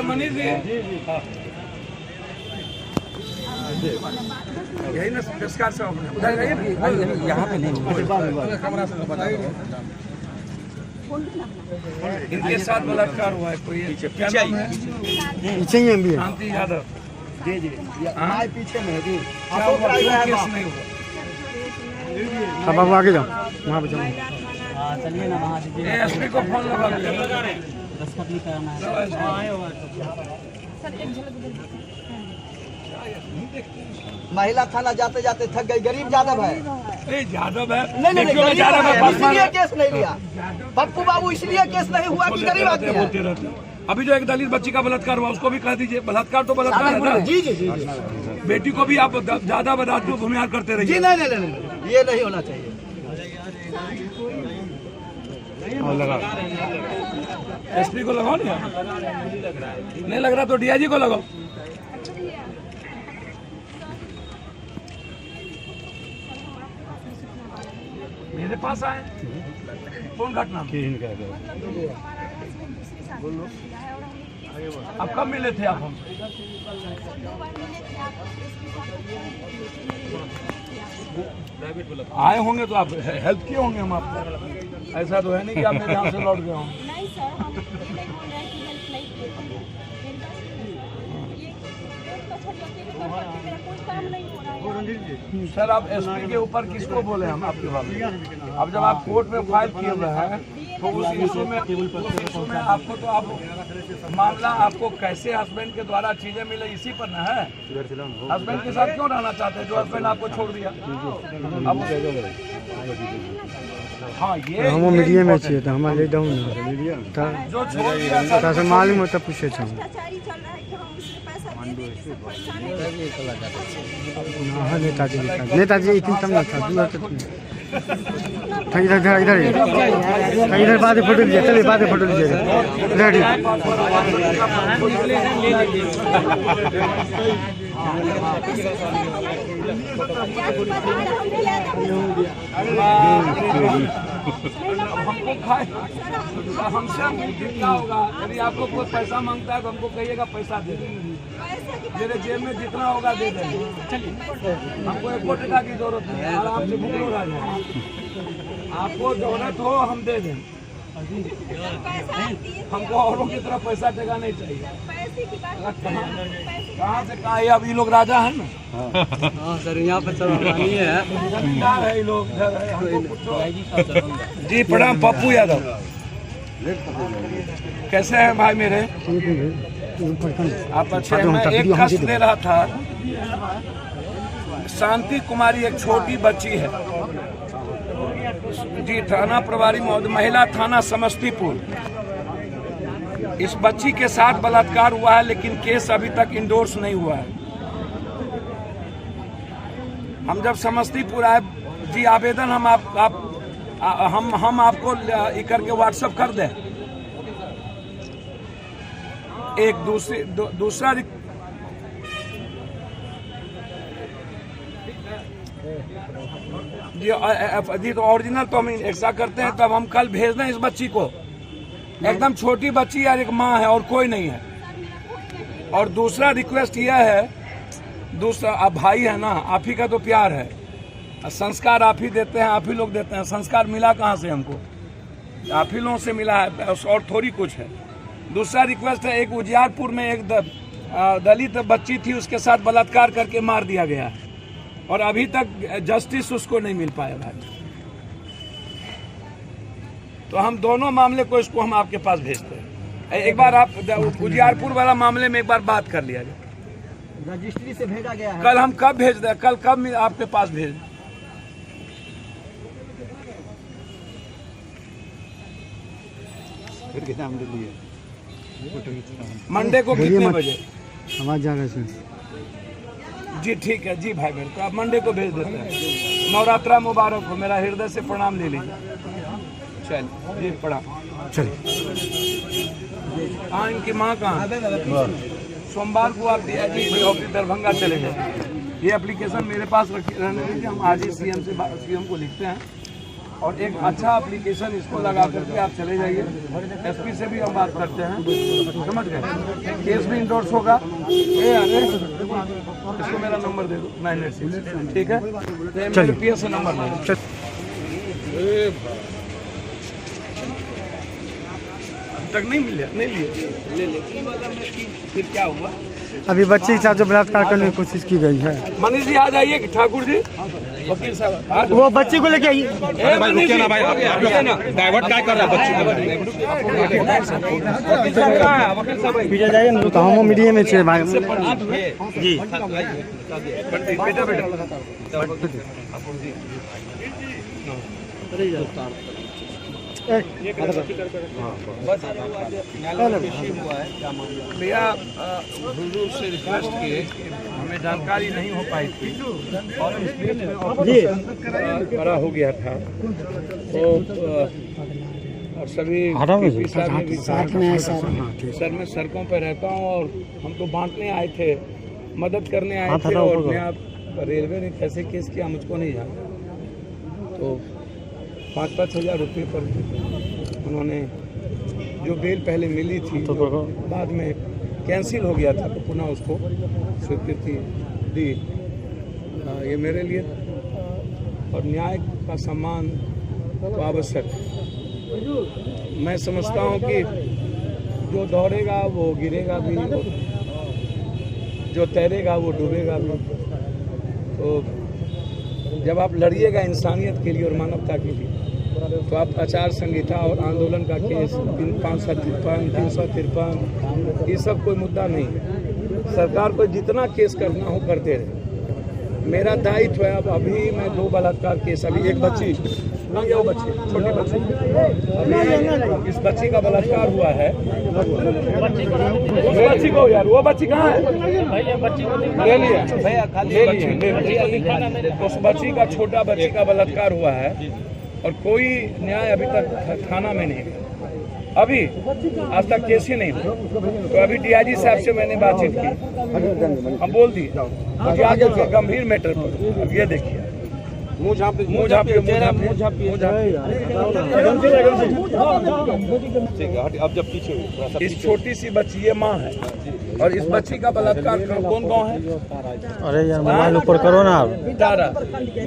मनीष जी यही ना पुरस्कार से यहाँ पे नहीं इनके साथ बलात्कार हुआ है। कोई क्या नाम है? शांति यादव। जी जी पीछे में जी केस नहीं हुआ। अब आप आगे जाओ, वहाँ पे जाओ। चलिए ना वहाँ एसपी को फोन लगा दस्तखत नहीं कराना है। महिला थाना जाते जाते थक गई। गरीब यादव है। यादव है नहीं इसलिए केस नहीं लिया। पप्पू बाबू इसलिए केस नहीं हुआ कि गरीब आदमी है। अभी जो एक दलित बच्ची का बलात्कार हुआ उसको भी कह दीजिए। बलात्कार तो बलात्कार है ना। जी जी जी बेटी को भी आप ज्यादा बर्दाश्त को भूमिहार करते रहिए। जी नहीं ये नहीं होना चाहिए। एसपी को लगाओ नहीं लग रहा तो डीआईजी को लगाओ। मेरे पास आए कौन घटना बोलो। अब कब मिले थे आप हमसे? आए होंगे तो आप हेल्प किए होंगे हम आपको। ऐसा तो है नहीं कि आप मेरे यहाँ से लौट गए हों। नहीं सर, हम ये नहीं बोल रहे हैं कि हेल्प नहीं किए थे। मेरा कोई काम नहीं हो रहा है। सर आप एसपी के ऊपर किसको बोले हम आपके बारे में? अब जब आप कोर्ट में फाइल किए हुए हैं तो उस इशू में आपको तो आप मामला आपको कैसे हस्बैंड के द्वारा चीजें मिले इसी पर न है। हस्बैंड के साथ क्यों रहना चाहते हैं जो हस्बैंड आपको छोड़ दिया? अब हाँ ये हम मीडिया में चाहिए था हमारे ले डाउन था जो छोड़ दिया था मालूम होता पूछे थे। भ्रष्टाचारी चल रहा है कि हम उसके पैसा दे देंगे, इससे परेशानी नेताजी इतनी तम था दूर इधर इधर इधर बाद फोटो लीजिए। चलिए बाद फोटो लीजिए इधर। हमसे कितना होगा? यदि आपको कोई पैसा मांगता है तो हमको कहिएगा पैसा दे देंगे। मेरे जेब में जितना होगा दे देंगे। हमको 1 टका की जरूरत नहीं है। आराम से भूखो रह जाए। आपको जरूरत हो हम दे दें। हमको औरों की तरफ पैसा टका नहीं चाहिए। कहाँ से कहाँ है? अब ये लोग राजा है ना। हाँ सर यहाँ पे नहीं है। जमींदार है ये लोग। जी प्रणाम पप्पू यादव। कैसे हैं भाई मेरे? आप अच्छे हैं? मैं एक कष्ट दे रहा था। शांति कुमारी एक छोटी बच्ची है जी। थाना प्रभारी महोदय महिला थाना समस्तीपुर। इस बच्ची के साथ बलात्कार हुआ है लेकिन केस अभी तक इंडोर्स नहीं हुआ है। हम जब समस्तीपुर आए जी आवेदन हम आपको करके व्हाट्सएप कर दें। एक दूसरा जी तो ओरिजिनल तो हम ऐसा करते हैं तब हम कल भेज दें इस बच्ची को। एकदम छोटी बच्ची यार एक माँ है और कोई नहीं है। और दूसरा रिक्वेस्ट यह है, दूसरा आप भाई है ना, आप ही का तो प्यार है। संस्कार आप ही देते हैं, आप ही लोग देते हैं। संस्कार मिला कहाँ से हमको? आप ही लोगों से मिला है और थोड़ी कुछ है। दूसरा रिक्वेस्ट है, एक उजियारपुर में एक दलित बच्ची थी, उसके साथ बलात्कार करके मार दिया गया है और अभी तक जस्टिस उसको नहीं मिल पाया भाई। तो हम दोनों मामले को इसको हम आपके पास भेजते हैं। एक बार आप उजियारपुर वाला मामले में एक बार बात कर लिया जाए। रजिस्ट्री से भेजा गया है। कल हम कब भेज दें? कल कब आपके पास भेज? मंडे को कितने बजे? आवाज जा रहा है जी ठीक है जी भाई मेरे तो आप मंडे को भेज देते हैं। नवरात्रा मुबारक हो, मेरा हृदय से प्रणाम ले लीजिए। चल जी प्रणाम। चलिए कहाँ इनकी माँ कहाँ? सोमवार को आप डीआईजी ऑफिस दरभंगा चले गए। ये एप्लीकेशन मेरे पास रहने दीजिए, हम आज ही सीएम को लिखते हैं और एक अच्छा एप्लीकेशन इसको लगा करके आप चले जाइए। एसपी से भी हम बात करते हैं, समझ गए। केस भी इंडोर्स होगा। इसको मेरा नंबर दे दो 986, ठीक है। मेरे पीएस से नंबर दे दो। तक नहीं मिले, नहीं लिए, ले ले। फिर क्या हुआ? अभी बच्चे के साथ जो बलात्कार करने की कोशिश की गई है। मनीष जी आ जाइए कि ठाकुर जी, वकील साहब वो बच्ची को लेके आइए। डाइवर्ट क्या कर रहा है पीछे जाइए ना तो हम मीडिया में छे भाई जी। बेटा बेटा भैया हुजूर से रिक्वेस्ट किए कि हमें जानकारी नहीं हो पाई थी और इस बीच में ऑपरेशन बड़ा हो गया था तो और सभी पीपी साहब ने भी सर मैं सड़कों पर रहता हूँ और हम तो बांटने आए थे, मदद करने आए थे और मैं आप रेलवे ने कैसे केस किया मुझको नहीं जाना। तो 5-5 हज़ार रुपये पर उन्होंने जो बेल पहले मिली थी तो बाद में कैंसिल हो गया था तो पुनः उसको स्वीकृति दी। ये मेरे लिए और न्याय का सम्मान तो आवश्यक है। मैं समझता हूँ कि जो दौड़ेगा वो गिरेगा भी, जो तैरेगा वो डूबेगा भी। तो जब आप लड़िएगा इंसानियत के लिए और मानवता के लिए तो आप आचार संहिता और आंदोलन का केस 553, 353 ये सब कोई मुद्दा नहीं है। सरकार को जितना केस करना हो करते रहे। मेरा दायित्व है। अब अभी मैं 2 बलात्कार केस, अभी एक बच्ची, वो बच्ची छोटी बच्ची, अभी इस बच्ची का बलात्कार हुआ है। उस बच्ची को यार, वो बच्ची कहाँ है? ले लिया। उस बच्ची का, छोटा बच्ची का बलात्कार हुआ है और कोई न्याय अभी तक थाना में नहीं गया। अभी आज तक केस ही नहीं हुआ। तो अभी डीआईजी साहब से मैंने बातचीत की, हम बोल दिए क्योंकि आगे गंभीर मैटर पर। अब ये देखिए अब जब पीछे इस छोटी सी बच्ची, ये माँ है और इस बच्ची का बलात्कार कौन गाँव है? अरे यार मोबाइल ऊपर करो ना तारा।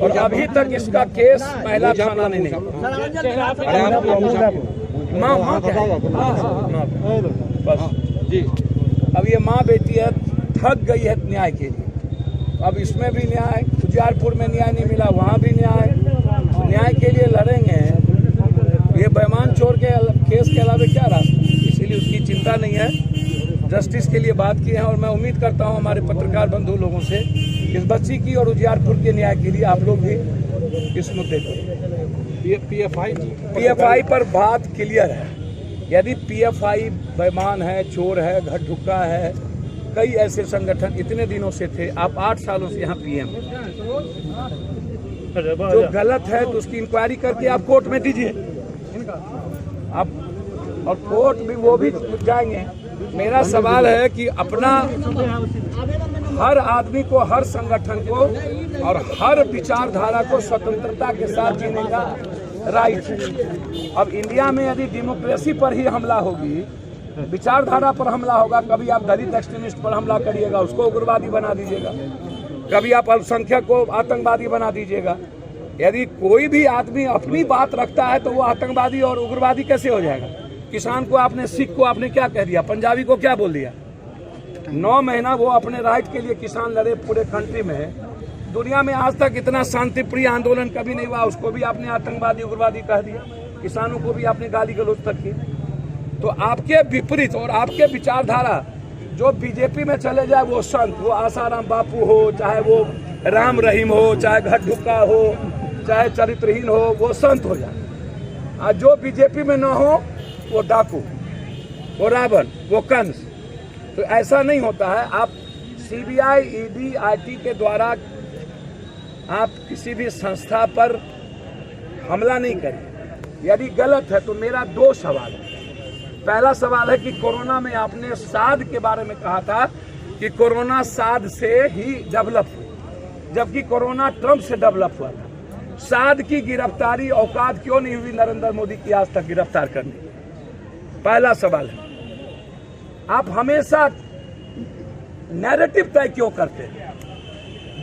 और अभी तक इसका केस महिला थाना नहीं। माँ बस जी। अब ये माँ बेटी है, थक गई है न्याय के लिए। अब इसमें भी न्याय, उजियारपुर में न्याय नहीं मिला, वहाँ भी न्याय के लिए लड़ेंगे। ये बेईमान चोर के केस के अलावा क्या रास्ता, इसीलिए उसकी चिंता नहीं है। जस्टिस के लिए बात की है और मैं उम्मीद करता हूँ हमारे पत्रकार बंधु लोगों से इस बच्ची की और उजियारपुर के न्याय के लिए आप लोग भी इस मुद्दे पर पीएफआई पर बात क्लियर है। यदि पीएफआई बेईमान है, चोर है, घटधुक्का है, कई ऐसे संगठन इतने दिनों से थे, आप 8 सालों से यहाँ पीएम, जो गलत है तो उसकी इंक्वायरी करके आप कोर्ट में दीजिए। आप और कोर्ट भी वो भी जाएंगे। मेरा सवाल है कि अपना हर आदमी को, हर संगठन को और हर विचारधारा को स्वतंत्रता के साथ जीने का राइट है। अब इंडिया में यदि डेमोक्रेसी पर ही हमला होगी, विचारधारा पर हमला होगा, कभी आप दलित एक्सट्रीमिस्ट पर हमला करिएगा, उसको उग्रवादी बना दीजिएगा, कभी आप अल्पसंख्यक को आतंकवादी बना दीजिएगा। यदि कोई भी आदमी अपनी बात रखता है तो वो आतंकवादी और उग्रवादी कैसे हो जाएगा? किसान को आपने, सिख को आपने क्या कह दिया, पंजाबी को क्या बोल दिया? 9 महीना वो अपने राइट के लिए किसान लड़े पूरे कंट्री में। दुनिया में आज तक इतना शांतिप्रिय आंदोलन कभी नहीं हुआ, उसको भी आपने आतंकवादी उग्रवादी कह दिया, किसानों को भी आपने गाली गलौज तक की। तो आपके विपरीत और आपके विचारधारा जो बीजेपी में चले जाए, वो संत, वो आसाराम बापू हो, चाहे वो राम रहीम हो, चाहे घटधुक्का हो, चाहे चरित्रहीन हो, वो संत हो जाए। आज जो बीजेपी में न हो वो डाकू, वो रावण, वो कंस। तो ऐसा नहीं होता है। आप सीबीआई, ईडी, आईटी के द्वारा आप किसी भी संस्था पर हमला नहीं करें। यदि गलत है तो मेरा 2 सवाल है। पहला सवाल है कि कोरोना में आपने साध के बारे में कहा था कि कोरोना साध से ही डेवलप हुई, जबकि कोरोना ट्रंप से डेवलप हुआ था। साध की गिरफ्तारी औकात क्यों नहीं हुई नरेंद्र मोदी की आज तक गिरफ्तार करने की? पहला सवाल है। आप हमेशा नैरेटिव तय क्यों करते हैं?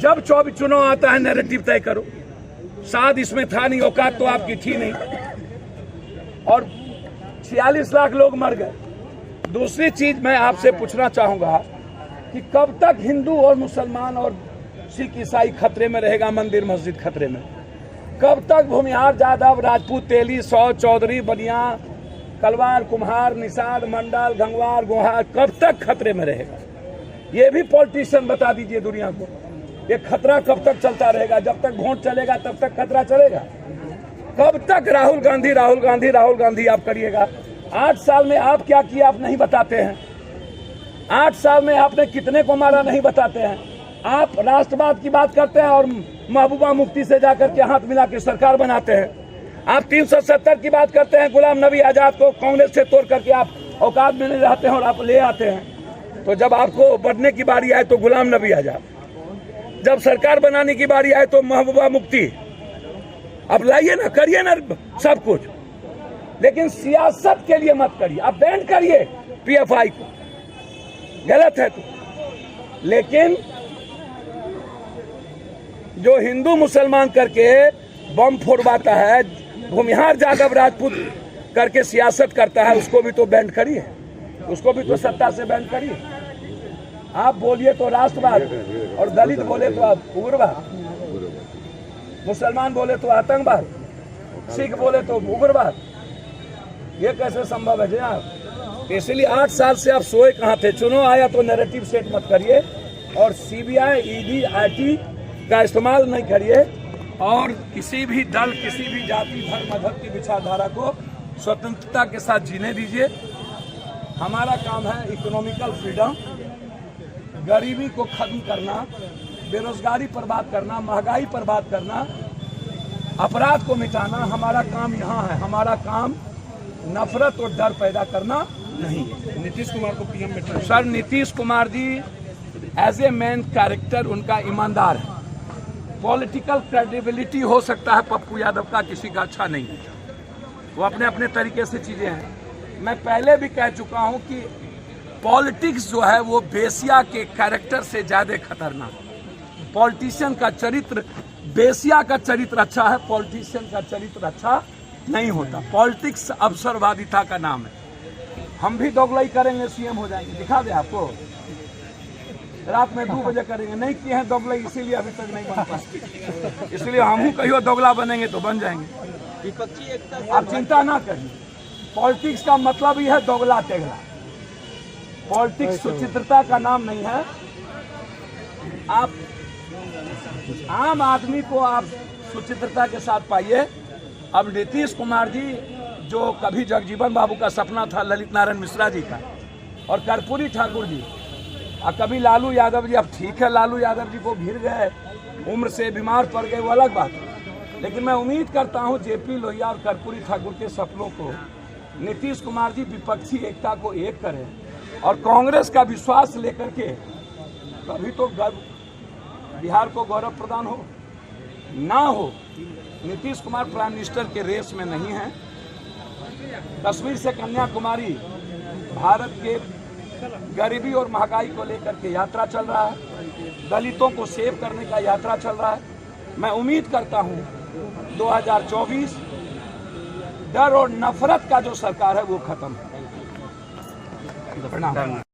जब 24 चुनाव आता है नैरेटिव तय करो। साध इसमें था नहीं, औकात तो आपकी थी नहीं, और 46 लाख लोग मर गए। दूसरी चीज मैं आपसे पूछना चाहूंगा कि कब तक हिंदू और मुसलमान और सिख ईसाई खतरे में रहेगा, मंदिर मस्जिद खतरे में? कब तक भूमिहार, जादव, राजपूत, तेली, सौ, चौधरी, बनिया, कलवार, कुम्हार, निषाद, मंडल, गंगवार, गुहार कब तक खतरे में रहेगा? ये भी पॉलिटिशियन बता दीजिए दुनिया को। ये खतरा कब तक चलता रहेगा? जब तक वोट चलेगा तब तक खतरा चलेगा। कब तक राहुल गांधी राहुल गांधी राहुल गांधी आप करिएगा? 8 साल में आप क्या किया आप नहीं बताते हैं। 8 साल में आपने कितने को मारा नहीं बताते हैं। आप राष्ट्रवाद की बात करते हैं और महबूबा मुफ्ती से जाकर के हाथ मिला के सरकार बनाते हैं। आप 370 की बात करते हैं, गुलाम नबी आजाद को कांग्रेस से तोड़ करके आप औकात में नहीं रहते हैं और आप ले आते हैं। तो जब आपको बढ़ने की बारी आए तो गुलाम नबी आजाद, जब सरकार बनाने की बारी आए तो महबूबा मुफ्ती। अब लाइए ना, करिए ना सब कुछ, लेकिन सियासत के लिए मत करिए। आप बैंड करिए पीएफआई को, गलत है तो। लेकिन जो हिंदू मुसलमान करके बम फोड़वाता है, भूमिहार, जादव, राजपूत करके सियासत करता है, उसको भी तो बैंड करिए, उसको भी तो सत्ता से बैंड करिए। आप बोलिए तो राष्ट्रवाद, और दलित बोले तो आप उग्रवाद, मुसलमान बोले तो आतंकवाद, सिख बोले तो उग्रवाद। ये कैसे संभव है जी आप? इसलिए 8 साल से आप सोए कहाँ थे? चुनाव आया तो नैरेटिव सेट मत करिए, और सीबीआई, ईडी, आईटी का इस्तेमाल नहीं करिए, और किसी भी दल, किसी भी जाति, धर्म, मजहब की विचारधारा को स्वतंत्रता के साथ जीने दीजिए। हमारा काम है इकोनॉमिकल फ्रीडम, गरीबी को खत्म करना, बेरोजगारी पर बात करना, महंगाई पर बात करना, अपराध को मिटाना। हमारा काम यहाँ है। हमारा काम नफरत और डर पैदा करना नहीं। नीतीश कुमार को पीएम में sir, Nitish Kumar ji as a man character उनका ईमानदार है। पॉलिटिकल क्रेडिबिलिटी हो सकता है पप्पू यादव का, किसी का अच्छा नहीं है। वो अपने अपने तरीके से चीजें हैं। मैं पहले भी कह चुका हूं कि पॉलिटिक्स जो है वो बेसिया के कैरेक्टर से ज्यादा खतरनाक है। पॉलिटिशियन का चरित्र, बेसिया का चरित्र अच्छा है, पॉलिटिशियन का चरित्र अच्छा नहीं होता। पॉलिटिक्स अवसरवादिता का नाम है। हम भी दोगलाई करेंगे, सीएम हो जाएंगे, दिखा दे आपको। रात में 2 बजे करेंगे, नहीं किए हैं दोगलाई, इसीलिए अभी तक नहीं बन पाए। इसलिए हम कहियो दोगला बनेंगे तो बन जाएंगे। आप चिंता ना करिए। पॉलिटिक्स का मतलब ही है दोगला टेगला। पॉलिटिक्स सुचित्रता का नाम नहीं है। आप आम आदमी को आप सुचित्रता के साथ पाइए। अब नीतीश कुमार जी, जो कभी जगजीवन बाबू का सपना था, ललित नारायण मिश्रा जी का, और कर्पूरी ठाकुर जी, और कभी लालू यादव जी। अब ठीक है, लालू यादव जी को घिर गए, उम्र से बीमार पड़ गए, वो अलग बात है। लेकिन मैं उम्मीद करता हूं जेपी लोहिया और कर्पूरी ठाकुर के सपनों को नीतीश कुमार जी विपक्षी एकता को एक करें, और कांग्रेस का विश्वास लेकर के, तभी तो बिहार को गौरव प्रदान हो। ना हो, नीतीश कुमार प्राइम मिनिस्टर के रेस में नहीं है। कश्मीर से कन्याकुमारी भारत के गरीबी और महंगाई को लेकर के यात्रा चल रहा है, दलितों को सेव करने का यात्रा चल रहा है। मैं उम्मीद करता हूं 2024 डर और नफरत का जो सरकार है वो खत्म है।